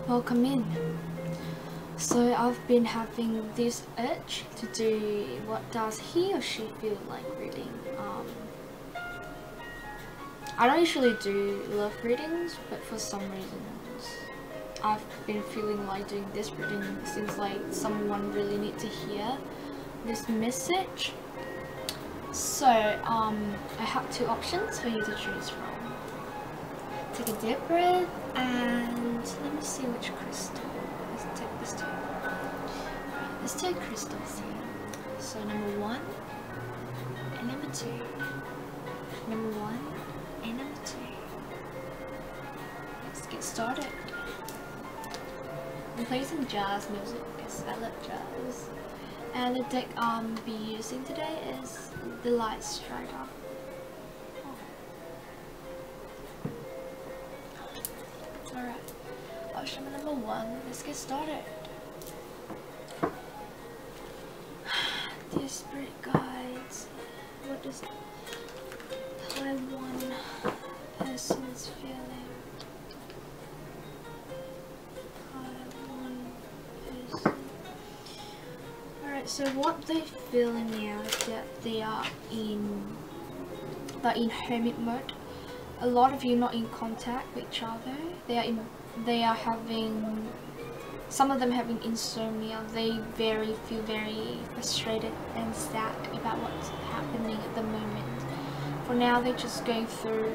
Welcome in. So I've been having this urge to do what does he or she feel like reading. I don't usually do love readings, but for some reasons I've been feeling like doing this reading since like someone really needs to hear this message. So I have two options for you to choose from. Take a deep breath and let me see which crystal. Let's take this two. Let's take crystals here. So number 1 and number 2. Number 1 and number 2. Let's get started. I'm playing some jazz music because I love jazz. And the deck I'll be using today is the Light Strider. Alright, option number 1, let's get started. Dear Spirit Guides, what does pile 1 person is feeling? Pile 1 person. Alright, so what they're feeling now is that they are in hermit mode. A lot of you not in contact with each other. They are having, some of them having insomnia. They feel very frustrated and sad about what's happening at the moment. For now, they're just going through,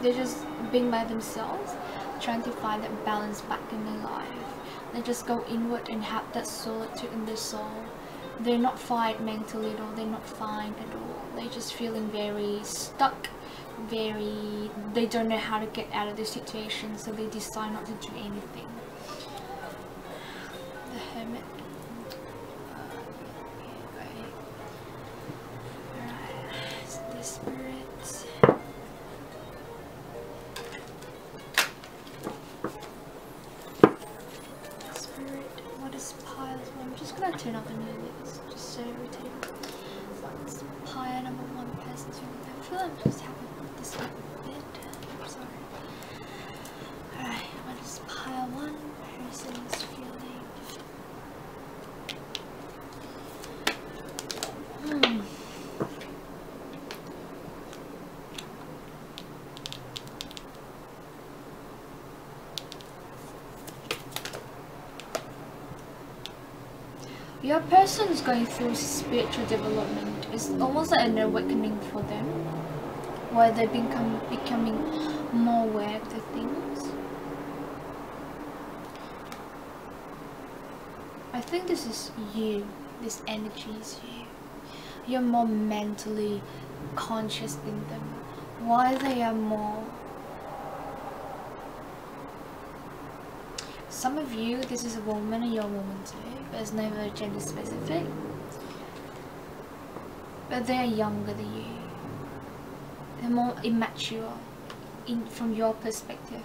they're just being by themselves, trying to find that balance back in their life. They just go inward and have that solitude in their soul. They're not fine mentally at all. They're not fine at all. They're just feeling very stuck. They don't know how to get out of this situation, so they decide not to do anything. The Hermit. Alright, the Spirits. Spirit, what is pile 1? I'm just gonna turn off the music, it's just so irritating. What's pile number 1 person? I feel like I'm just having this up a bit. I'm sorry. Alright, what is pile 1 person's feeling? Your person is going through spiritual development. It's almost like an awakening for them, where they're becoming more aware of the things. I think this is you. This energy is you. You're more mentally conscious in them. While they are more, some of you, this is a woman and you're a woman too, but it's never gender specific. But they're younger than you. They're more immature from your perspective.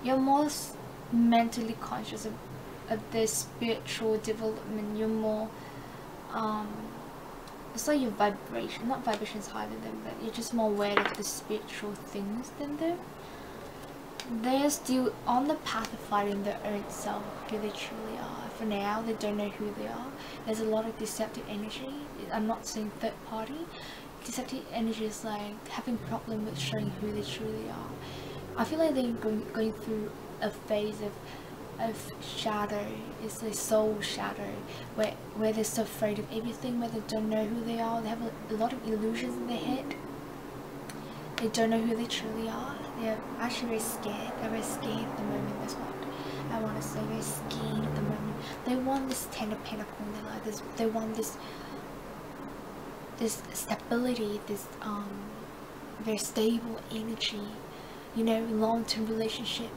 You're more mentally conscious of their spiritual development. You're more, it's like your vibration, not vibrations higher than them, but you're just more aware of the spiritual things than them. They're still on the path of finding their own self, who they truly are. For now, they don't know who they are. There's a lot of deceptive energy. I'm not saying third party. Deceptive energy is like having problem with showing who they truly are. I feel like they're going through a phase of shadow. It's a soul shadow, where they're so afraid of everything, where they don't know who they are. They have a lot of illusions in their head. They don't know who they truly are. They're actually very scared. They're very scared at the moment. That's what I want to say. Very scared at the moment. They want this 10 of Pentacles in their life. They want this stability. This very stable energy. You know, long-term relationship,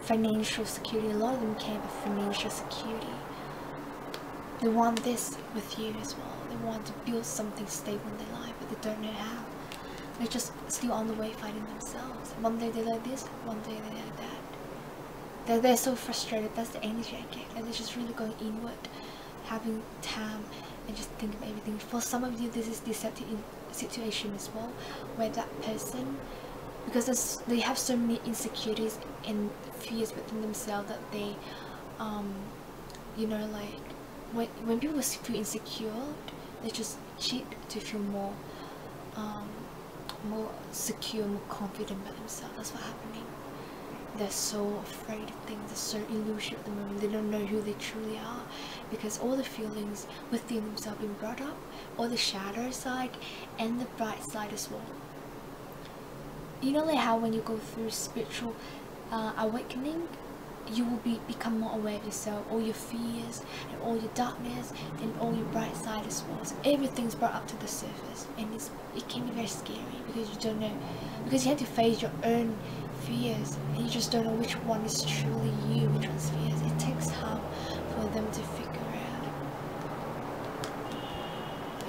financial security. A lot of them care about financial security. They want this with you as well. They want to build something stable in their life, but they don't know how. They're just still on the way fighting themselves. One day they're like this, one day they're like that. They're so frustrated. That's the energy I get. And they're just really going inward, having time and just think of everything. For some of you, this is deceptive situation as well, where that person because they have so many insecurities and fears within themselves that they you know, like when people feel insecure, they just cheat to feel more secure, more confident about themselves. That's what's happening. They're so afraid of things, they're so illusioned at the moment, they don't know who they truly are, because all the feelings within themselves have been brought up, all the shadow side and the bright side as well. You know, like how when you go through spiritual awakening, you will become more aware of yourself, all your fears and all your darkness and all your bright side as well. So everything's brought up to the surface, and it can be very scary because you don't know, because you have to face your own fears and you just don't know which one is truly you, which one's fears. It takes time for them to figure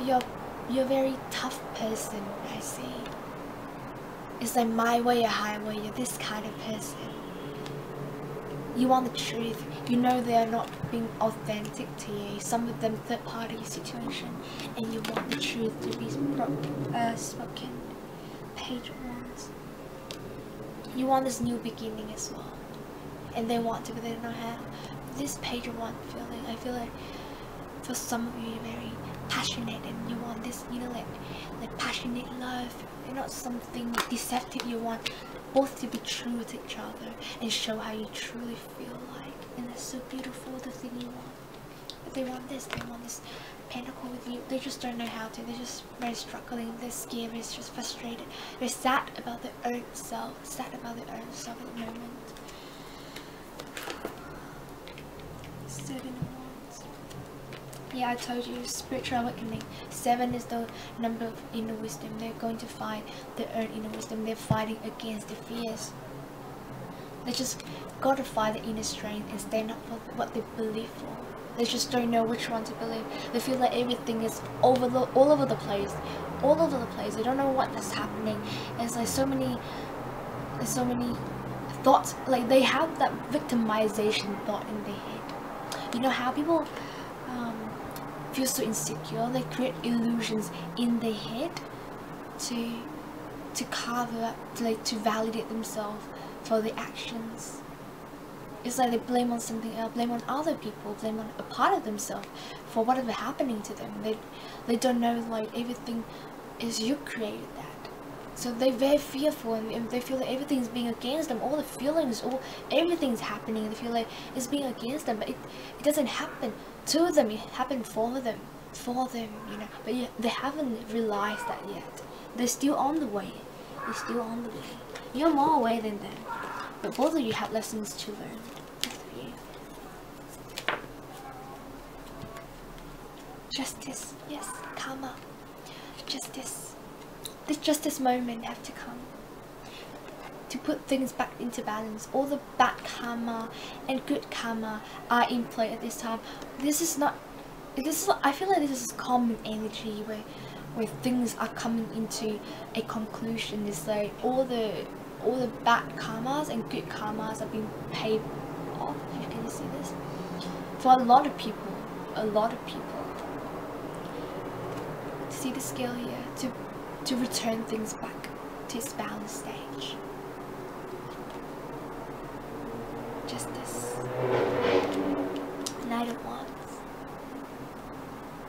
out. You're a very tough person, I see. It's like my way or highway. You're this kind of person. You want the truth. You know they're not being authentic to you. Some of them third party situation, and you want the truth to be spoken. Page ones. You want this new beginning as well, and they want to, but they don't know how. This page one feeling, I feel like for some of you, you're very passionate, and you want this, you know, like passionate love, and not something deceptive. You want both to be true with each other and show how you truly feel like, and that's so beautiful, the thing you want. But they want this pinnacle with you. They just don't know how to. They're just very struggling. They're scared. They're just frustrated. They're sad about their own self. Sad about their own self at the moment. 7 of Wands. Yeah, I told you, spiritual awakening. 7 is the number of inner wisdom. They're going to find their own inner wisdom. They're fighting against the fears. They just got to find the inner strength and stand up for what they believe for. They just don't know which one to believe. They feel like everything is all over the place. All over the place. They don't know what is happening. There's like so many thoughts. Like they have that victimization thought in their head. You know how people feel so insecure? They create illusions in their head to cover up, to validate themselves for their actions. It's like they blame on something else, blame on other people, blame on a part of themselves for whatever happening to them. They don't know, like, everything is you created that. So they're very fearful, and they feel like everything's being against them. All the feelings, everything's happening. They feel like it's being against them, but it doesn't happen to them. It happened for them, you know. But yeah, they haven't realized that yet. They're still on the way. They're still on the way. You're more aware than them, but both of you have lessons to learn. Justice, yes, karma, justice. This justice moment have to come to put things back into balance. All the bad karma and good karma are in play at this time. I feel like this is common energy where things are coming into a conclusion. It's like all the bad karmas and good karmas are being paid off. Can you see this? For a lot of people. See the scale here, to return things back to its balanced stage. Justice. Knight of Wands.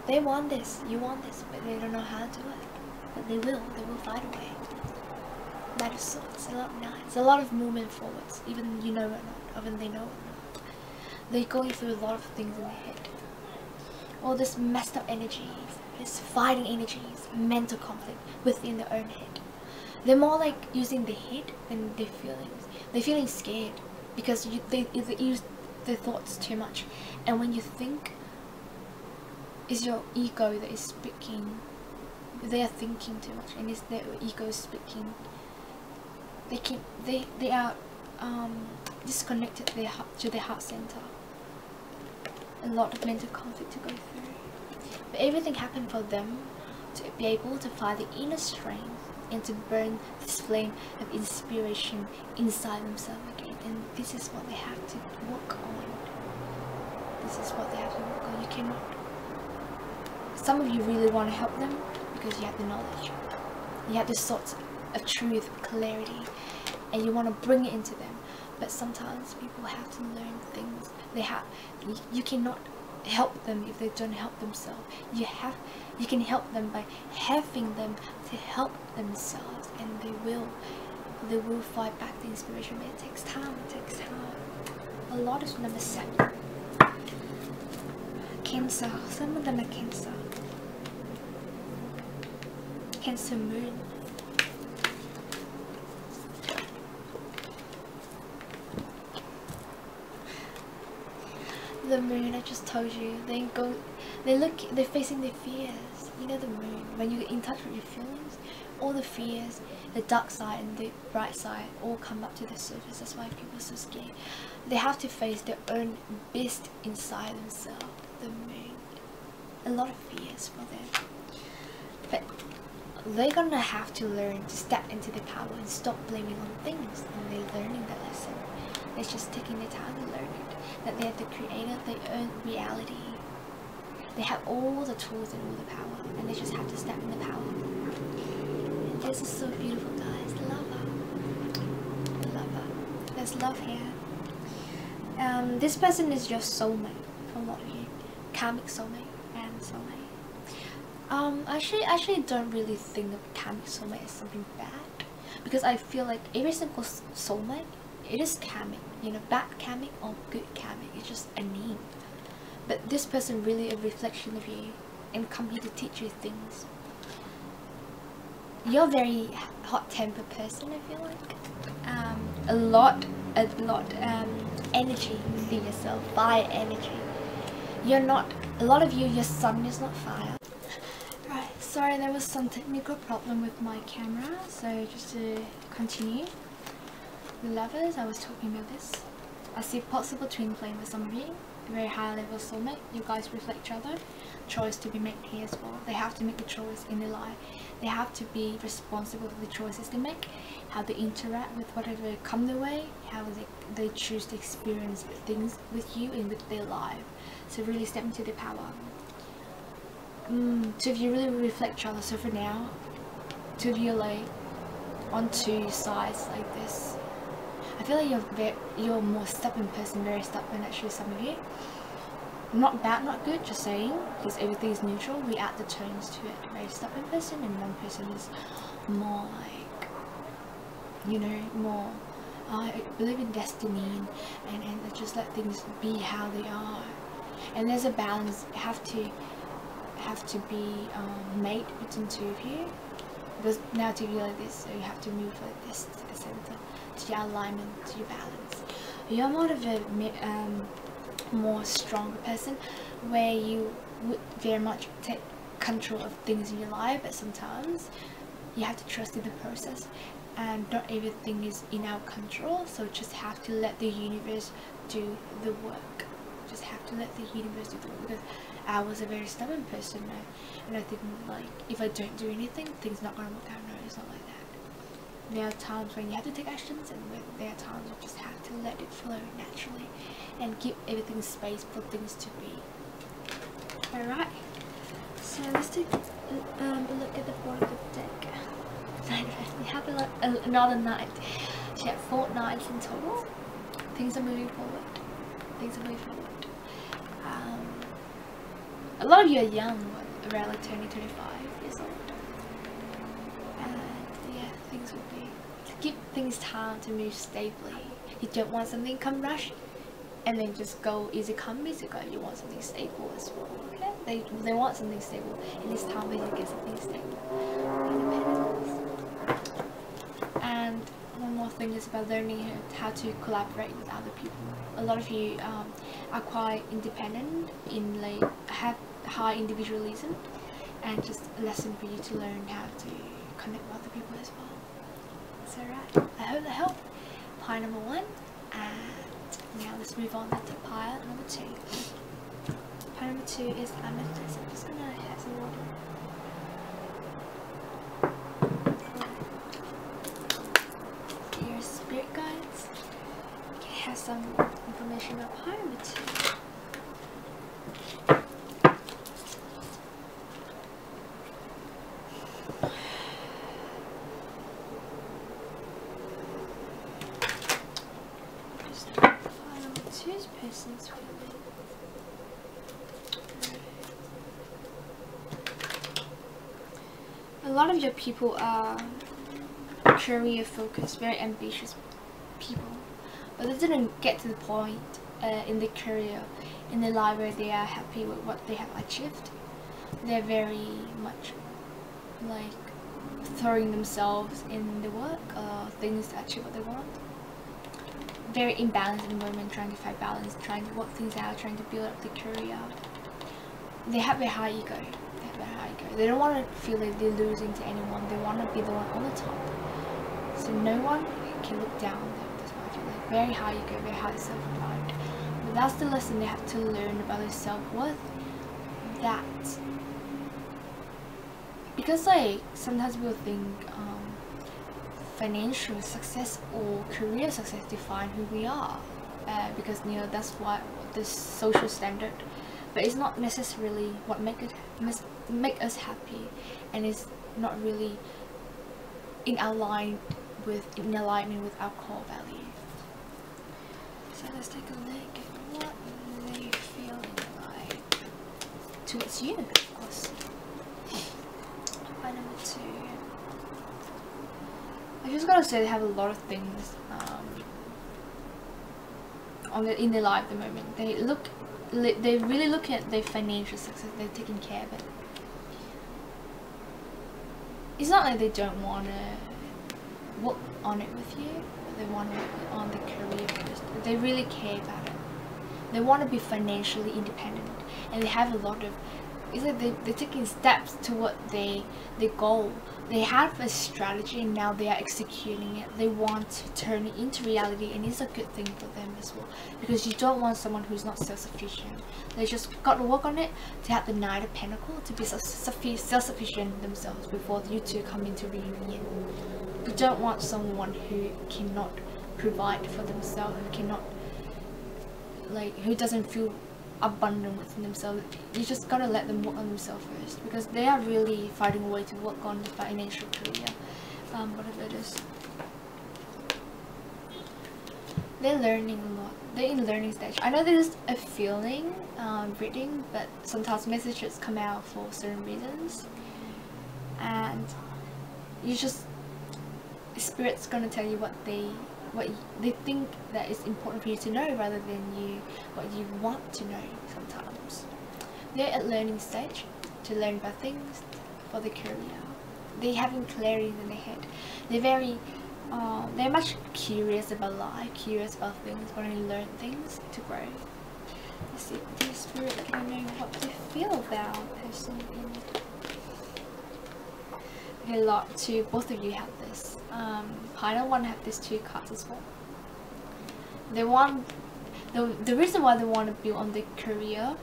They want this, you want this, but they don't know how to do it. But they will find a way. Knight of Swords, a lot of knights, a lot of movement forwards, even you know it or not, even they know it or not. They're going through a lot of things in their head. All this messed up energies, this fighting energies, mental conflict within their own head. They're more like using the head than their feelings. They're feeling scared because they use their thoughts too much. And when you think, it's your ego that is speaking. They are thinking too much, and it's their ego speaking. They are disconnected to their heart center. A lot of mental conflict to go through. But everything happened for them to be able to find the inner strength and to burn this flame of inspiration inside themselves again. And this is what they have to work on. This is what they have to work on. You cannot. Some of you really want to help them because you have the knowledge. You have the thoughts a truth, clarity, and you want to bring it into them. But sometimes people have to learn things. You cannot help them if they don't help themselves. You can help them by having them to help themselves, and they will fight back the inspiration. But it takes time. A lot is number 7. Cancer. Some of them are Cancer. Cancer moon. The moon, I just told you, they're facing their fears. You know, the moon, when you get in touch with your feelings, all the fears, the dark side and the bright side all come up to the surface. That's why people are so scared. They have to face their own beast inside themselves. The moon, a lot of fears for them, but they're gonna have to learn to step into their power and stop blaming on things, and they're learning that lesson. They're just taking their time to learn it, that they're the creator of their own reality. They have all the tools and all the power, and they just have to step in the power. And this is so beautiful, guys. Lover. There's love here. This person is your soulmate for a lot of you. Karmic soulmate and soulmate. I actually don't really think of karmic soulmate as something bad, because I feel like every single soulmate, it is karmic, you know, bad karmic or good karmic. It's just a name. But this person really a reflection of you and come here to teach you things. You're a very hot-tempered person, I feel like. A lot energy within yourself, fire energy. You're not, a lot of you, your sun is not fire. Right, sorry, there was some technical problem with my camera, so just to continue. The lovers, I was talking about this. I see possible twin flame with some of you. Very high level soulmate. You guys reflect each other. Choice to be made here as well. They have to make a choice in their life. They have to be responsible for the choices they make, how they interact with whatever come their way, how they choose to experience things with you and with their life. So really step into their power. Two of you really reflect each other. So for now, two of you are like on two sides like this. I feel like you're a more stubborn person, very stubborn actually, some of you. Not bad, not good, just saying, because everything is neutral. We add the tones to it. Very stubborn person, and one person is more like, you know, more, I believe in destiny and just let things be how they are. And there's a balance, have to be made between two of you. Because now to be like this, so you have to move like this to the center, to your alignment, to your balance. You're more of a more stronger person, where you would very much take control of things in your life, but sometimes you have to trust in the process, and not everything is in our control. So just have to let the universe do the work. Just have to let the universe do the work, because I was a very stubborn person, and I think like if I don't do anything, things not gonna work out. No, it's not like that. There are times when you have to take actions, and there are times you just have to let it flow naturally and give everything space for things to be. Alright, so let's take a look at the board of the deck. We have another night. She had 4 nights in total. Things are moving forward. A lot of you are young, around like 20, 25 years old. And yeah, things will be, give things time to move stably. You don't want something come rush and then just go easy come, easy go. You want something stable as well, okay? They want something stable, and it's time for you to get something stable. Independence. And one more thing is about learning how to collaborate with other people. A lot of you are quite independent, in like have high individualism, and just a lesson for you to learn how to connect with other people as well. So right, I hope that helped. Pile number 1, and now let's move on to pile number 2. Pile number 2 is amethyst. I'm just gonna have some water. Your spirit guides can have some information about pile number 2. person's feeling. A lot of your people are career focused, very ambitious people, but they didn't get to the point in their career, in their life, where they are happy with what they have achieved. They're very much like throwing themselves in the work, things to achieve what they want. Very imbalanced in the moment, trying to find balance, trying to work things out, trying to build up their career. They have a high ego. They don't want to feel like they're losing to anyone. They want to be the one on the top, so no one can look down on them. That's what I feel like. Very high ego, very high self-pride. But that's the lesson they have to learn about their self-worth. That because like sometimes people think financial success or career success define who we are, because you know that's what the social standard, but it's not necessarily what make us happy, and it's not really in alignment with our core value. So let's take a look at what they're feeling like towards you, of course. By number 2, I just gotta say they have a lot of things in their life at the moment. They really look at their financial success. They're taking care of it. It's not like they don't want to work on it with you, but they want to work on the career first. They really care about it. They want to be financially independent, and they have a lot of, it's like they're taking steps toward their goal. They have a strategy and now they are executing it. They want to turn it into reality, and it's a good thing for them as well, because you don't want someone who's not self-sufficient. They just got to work on it to have the Knight of Pentacles, to be self-sufficient themselves before you two come into reunion. You don't want someone who cannot provide for themselves, who doesn't feel abundant within themselves. You just gotta let them work on themselves first, because they are really finding a way to work on the financial career, whatever it is. They're learning a lot. They're in learning stage. I know there's a feeling reading, but sometimes messages come out for certain reasons, and Spirit's gonna tell you what they think that is important for you to know, rather than what you want to know. Sometimes they're at learning stage to learn about things for the career. They're having clarity in their head. They're much curious about life, curious about things, wanting to learn things to grow. Let's see, the Spirit can know what they feel about person in it. Okay, lot two, both of you have this. Final one have these 2 cards as well. They want the reason why they want to build on their career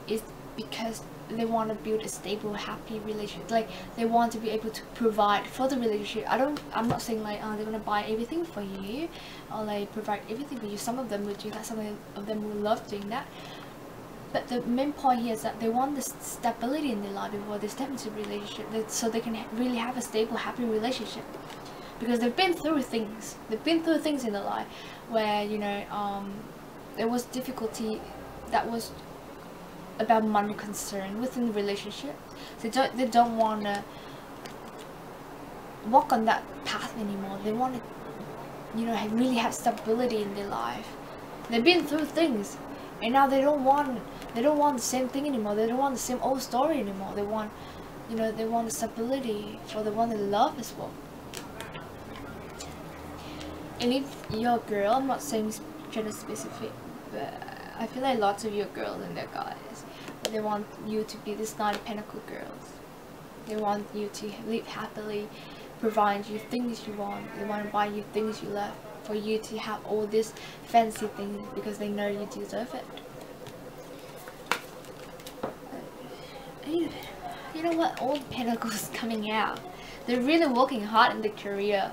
is because they want to build a stable, happy relationship. Like, they want to be able to provide for the relationship. I'm not saying like they're gonna buy everything for you or like provide everything for you. Some of them would do that, some of them would love doing that. But the main point here is that they want this stability in their life before they step into a relationship, so they can really have a stable, happy relationship. Because they've been through things. They've been through things in their life where, you know, there was difficulty that was about money concern within the relationship. So they don't want to walk on that path anymore. They want to, you know, really have stability in their life. They've been through things, and now they don't want the same thing anymore. They don't want the same old story anymore. They want, you know, they want the stability for the one they love as well. And if you're a girl, I'm not saying gender specific, but I feel like lots of you are girls and they're guys. But they want you to be this Knight of Pentacles girls. They want you to live happily, provide you things you want. They want to buy you things you love, for you to have all these fancy things, because they know you deserve it. You know what? All the Pentacles coming out. They're really working hard in their career.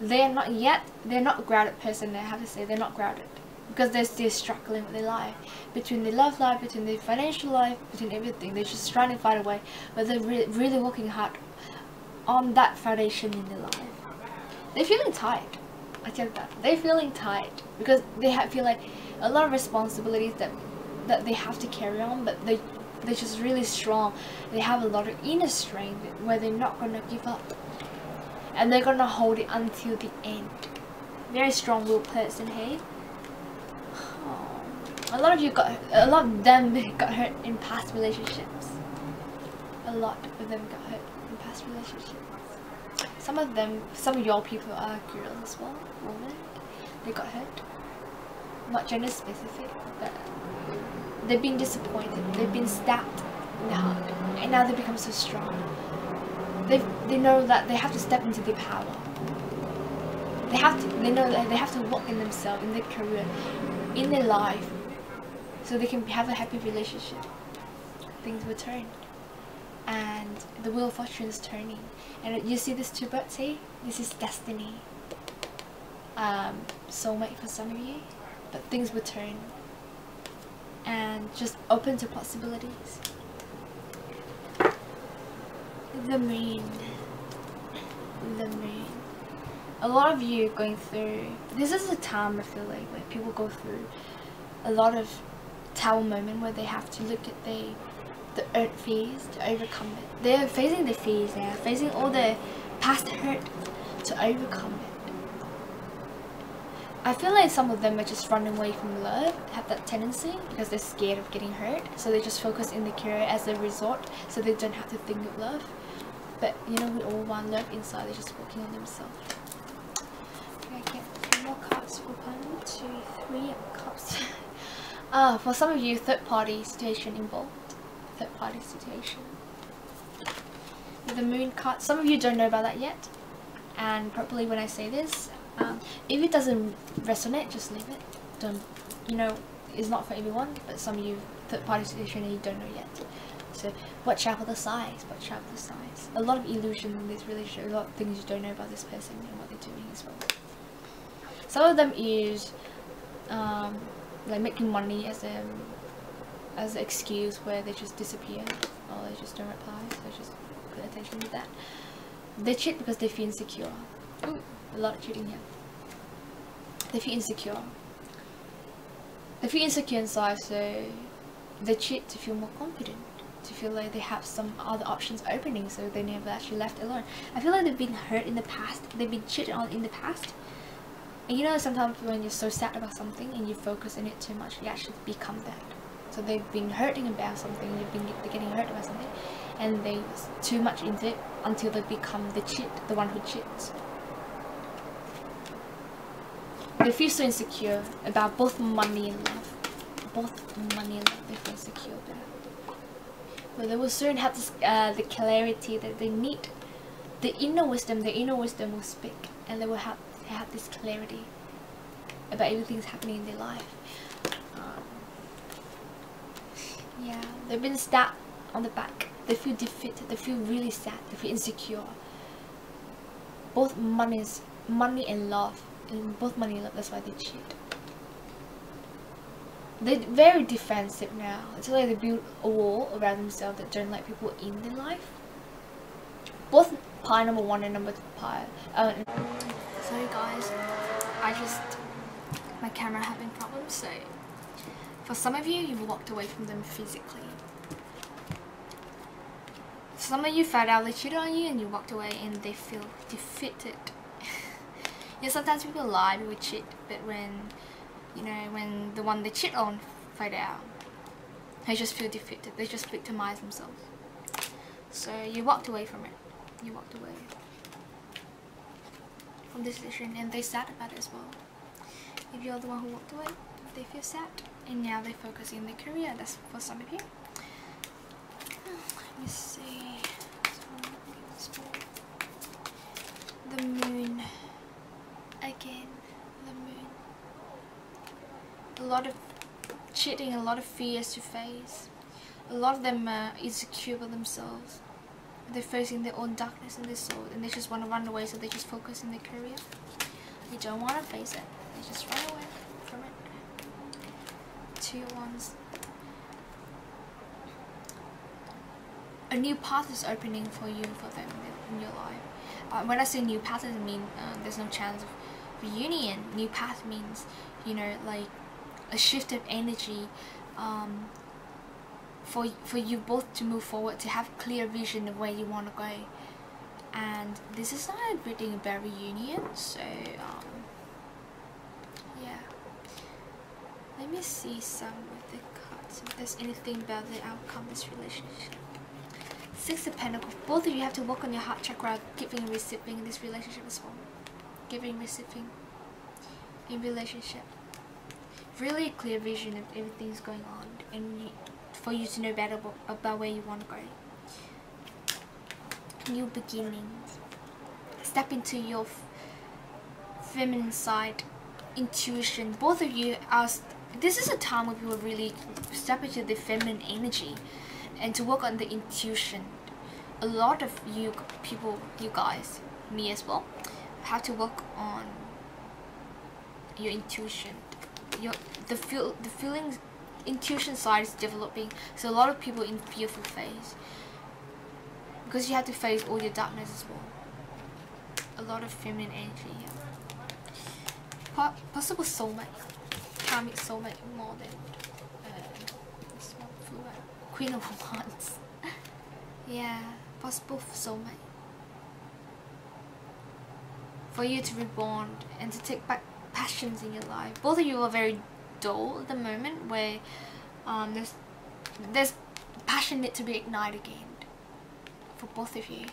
They're not grounded person. I have to say, they're not grounded, because they're still struggling with their life, between their love life, between their financial life, between everything. They're just trying to find a way, but they're really working hard on that foundation in their life. They're feeling tired. I tell you that they're feeling tired, because they feel like a lot of responsibilities that they have to carry on, but they're just really strong. They have a lot of inner strength where they're not gonna give up, and they're gonna hold it until the end. Very strong-willed person, hey? Oh. A lot of them got hurt in past relationships. A lot of them got hurt in past relationships. Some of your people are girls as well, women. They got hurt. Not gender specific, but they've been disappointed. They've been stabbed in the heart, and now they become so strong. They know that they have to step into their power. They know that they have to work in themselves, in their career, in their life, so they can have a happy relationship. Things will turn, and the wheel of fortune is turning. And you see these two birds here? This is destiny. Soulmate for some of you, but things will turn, and just open to possibilities. The moon. A lot of you going through, this is a time I feel like where people go through a lot of tower moment where they have to look at the earth fears to overcome it. They're facing the fears now, facing all the past hurt to overcome it. I feel like some of them are just running away from love, have that tendency because they're scared of getting hurt, so they just focus in the career as a resort so they don't have to think of love. But you know, we all want love inside, they're just working on themselves. Okay, I get 3 more cards for 1, 2, 3 cups. For some of you, third party situation involved. Third party situation. With the moon card, some of you don't know about that yet, and probably when I say this, if it doesn't resonate, just leave it. Don't, you know, it's not for everyone, but some of you third party situation and you don't know yet. So watch out for the signs, watch out for the signs. A lot of illusion in this relationship, a lot of things you don't know about this person and what they're doing as well. Some of them is like making money as an excuse where they just disappear or they just don't reply, so just pay attention to that. They cheat because they feel insecure. Ooh, a lot of cheating here. They feel insecure. They feel insecure inside, so they cheat to feel more confident, to feel like they have some other options opening, so they never actually left alone. I feel like they've been hurt in the past, they've been cheated on in the past. And you know, sometimes when you're so sad about something and you focus on it too much, you actually become that. So they've been hurting about something, they're getting hurt about something, and they too much into it until they become the cheat, the one who cheats. They feel so insecure about both money and love. Both money and love, they feel insecure about. But they will soon have this, the clarity that they need. The inner wisdom will speak, and they will have this clarity about everything that's happening in their life. Yeah, they've been stabbed on the back. They feel defeated. They feel really sad. They feel insecure. Both money and love. And both money and love, that's why they cheat. They're very defensive now. It's like they build a wall around themselves that don't let people in their life. Both pie number 1 and number 2 pie. Sorry guys, my camera having problems, so for some of you, you've walked away from them physically. Some of you found out they cheated on you and you walked away and they feel defeated. Yeah, sometimes people lie, people cheat, but when, you know, when the one they cheat on find out, they just feel defeated, they just victimize themselves. So you walked away from it, you walked away from this decision, and they're sad about it as well. If you're the one who walked away, they feel sad, and now they focus in their career. That's for some of you. Let me see. The moon. Again, the moon. A lot of cheating, a lot of fears to face. A lot of them are insecure with themselves. They're facing their own darkness in their soul, and they just want to run away, so they just focus in their career. They don't want to face it. They just run away from it. 2 wands. A new path is opening for you, for them in your life. When I say new path, doesn't mean there's no chance of reunion. New path means, you know, like a shift of energy for you both to move forward, to have clear vision of where you want to go. And this is not a reading about reunion, so yeah. Let me see some of the cards, if there's anything about the outcome of this relationship. Six of Pentacles. Both of you have to work on your heart chakra, giving and receiving in this relationship as well. Giving, receiving in relationship. Really clear vision of everything's going on, and for you to know better about where you want to go. New beginnings. Step into your feminine side, intuition. Both of you are. This is a time where people really step into the feminine energy and to work on the intuition. A lot of you people, you guys, me as well, have to work on your intuition. The feelings, intuition side is developing. So a lot of people in fearful phase, because you have to face all your darkness as well. A lot of feminine energy here. Possible soulmate, karmic soulmate more than this one flew out. Queen of Wands. Yeah, possible soulmate. For you to reborn and to take back passions in your life. Both of you are very dull at the moment, where there's passion need to be ignited again. For both of you.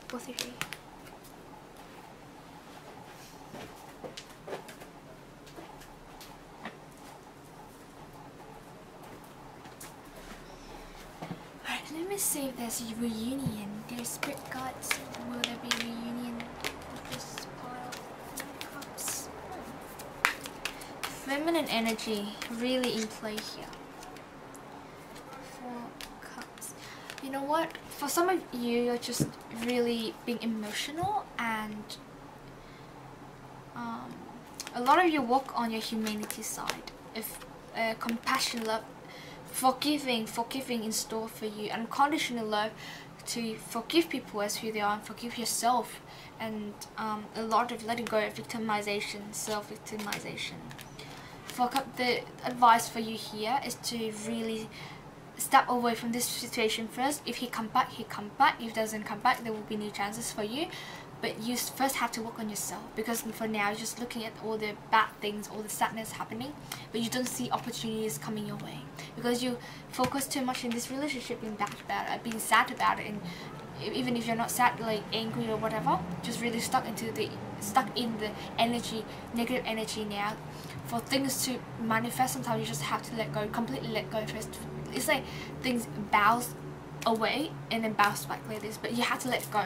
Both of you. Alright, let me see if there's a reunion. There's spirit guides. Will there be a reunion with this pile of cups? Feminine energy really in play here. You know what? For some of you, you're just really being emotional, and a lot of you work on your humanity side. If compassion, love, forgiving in store for you, unconditional love to forgive people as who they are and forgive yourself, and a lot of letting go of victimization, self-victimization. The advice for you here is to really step away from this situation first. If he come back, he come back. If he doesn't come back, there will be new chances for you. But you first have to work on yourself, because for now you're just looking at all the bad things, all the sadness happening, but you don't see opportunities coming your way, because you focus too much in this relationship, being bad about it, being sad about it. And even if you're not sad, like angry or whatever, just really stuck in the energy, negative energy now. For things to manifest, sometimes you just have to let go, completely let go first. It's like things bounce away and then bounce back like this, but you have to let go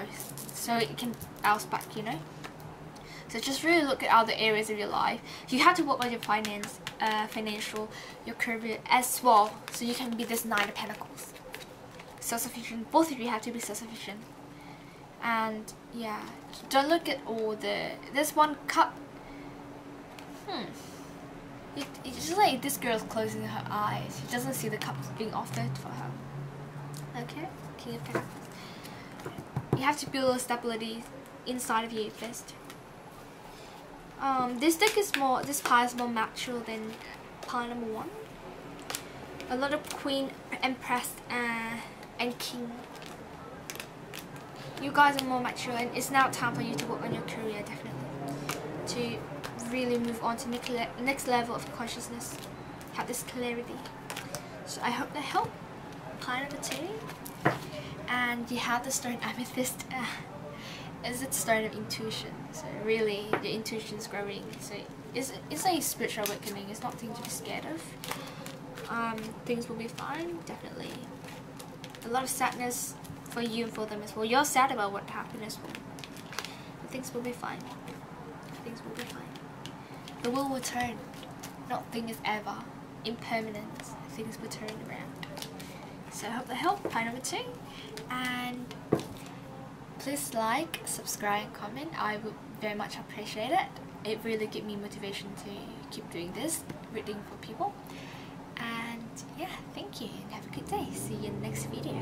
so it can bounce back, you know. So just really look at other areas of your life. You have to work on your financial, your career as well, so you can be this Nine of Pentacles. Self-sufficient. Both of you have to be self-sufficient. And yeah, don't look at all there's one cup. It's just like this girl's closing her eyes. She doesn't see the cups being offered for her. Okay, King of Pentacles. You have to build a stability inside of you first. This pile is more mature than pile number 1. A lot of Queen, Empress, and King. You guys are more mature, and it's now time for you to work on your career, definitely. To really move on to next level of consciousness, have this clarity. So I hope that helped. Pile number 2, and you have the stone amethyst. Is it stone of intuition? So really, your intuition is growing. So it's a spiritual awakening. It's not thing to be scared of. Things will be fine, definitely. A lot of sadness for you and for them as well. You're sad about what happened as well. But things will be fine. Things will be fine. The will turn. Nothing is ever impermanent. Things will turn around. So I hope that helped. Pile number 2. And please like, subscribe, comment. I would very much appreciate it. It really gives me motivation to keep doing this, reading for people. And yeah, thank you and have a good day. See you in the next video.